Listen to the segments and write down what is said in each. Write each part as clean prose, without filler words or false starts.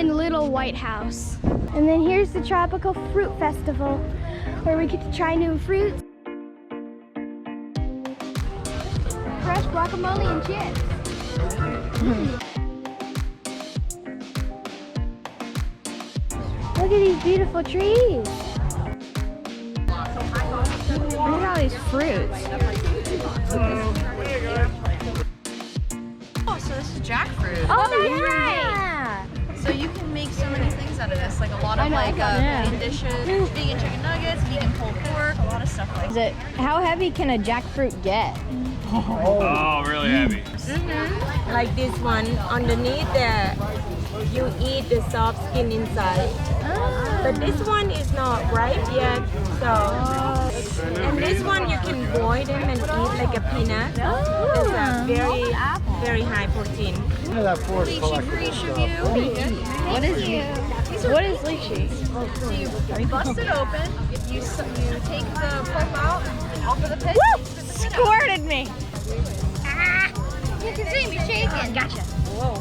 Truman Little White House. And then here's the Tropical Fruit Festival, where we get to try new fruits. Fresh guacamole and chips. Look at these beautiful trees. Look at all these fruits. Oh, so this is jackfruit. Oh, that's right. So you can make so many things out of this, like a lot of vegan dishes, vegan chicken nuggets, vegan pulled pork, a lot of stuff like that. How heavy can a jackfruit get? Oh, really heavy. Like this one, underneath there, you eat the soft skin inside. But this one is not ripe yet, so. And this one you can boil them and eat like a peanut. It's a very high protein. Lychee for each of you. What is lychee? So you bust it open, you take the pulp out, off of the pit. Woo! Squirted me. You can see me shaking. Gotcha. Whoa.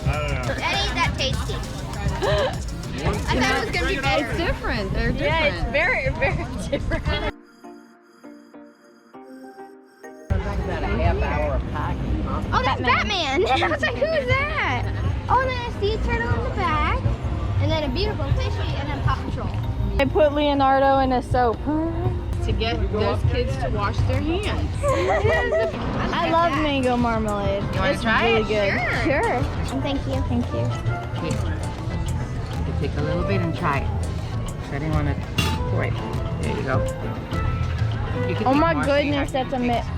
I don't know. That ain't that tasty. I thought it was gonna be better. It's different. They're different. Yeah, it's very, very different. About a half hour of packing. Oh, that's Batman. I was like, who is that? Oh, and then a sea turtle in the back, and then a beautiful fishy, and then Paw Patrol. I put Leonardo in a soap. To get those kids to wash their hands. I love mango marmalade. You want to try really it? good. Sure. And thank you. Thank you. You can take a little bit and try it. So I didn't want to pour it. There you go. You can Oh take my more, so you goodness, have-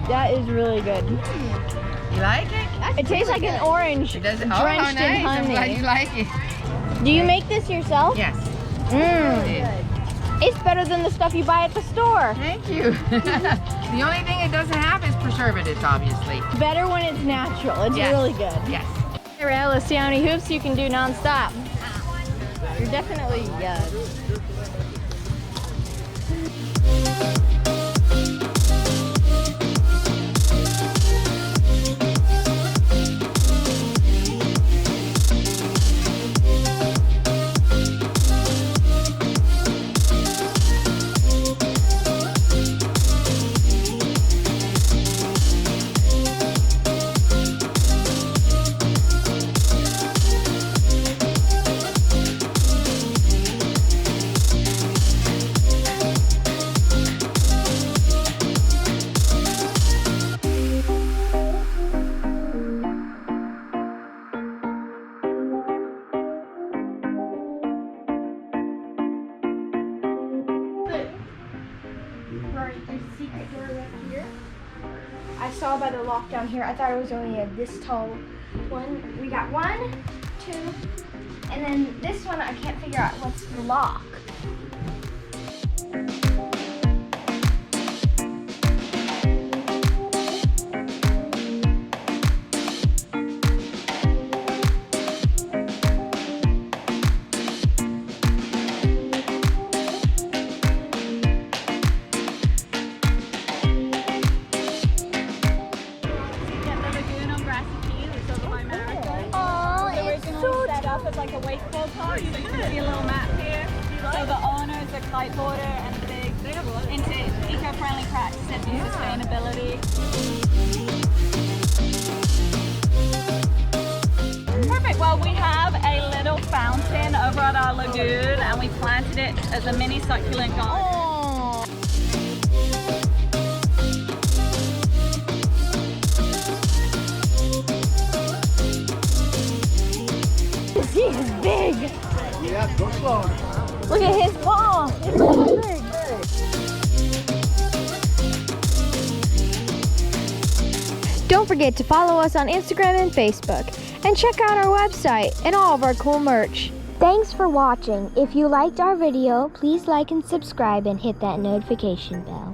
that is really good. You like it? It tastes like an orange It does. Oh, drenched nice. in I'm glad honey. you like it. Do you make this yourself? Yes. Mmm. It's better than the stuff you buy at the store. Thank you. The only thing it doesn't have is preservatives, obviously. Better when it's natural. It's Yes. really good. Yes. Hey, Rael, let's see how many hoops you can do nonstop. You're definitely I saw by the lock down here, I thought it was only a this tall one. We got 1, 2, and then this one I can't figure out what's the lock. It's like a wakeboard park. So you can see a little map here. So the owners, the kiteboarder, and the big into eco-friendly practices and sustainability. Perfect. Well, we have a little fountain over at our lagoon, and we planted it as a mini succulent garden. He's big. Yeah, go slow. Look at his paw. It's so big. Don't forget to follow us on Instagram and Facebook, and check out our website and all of our cool merch. Thanks for watching. If you liked our video, please like and subscribe and hit that notification bell.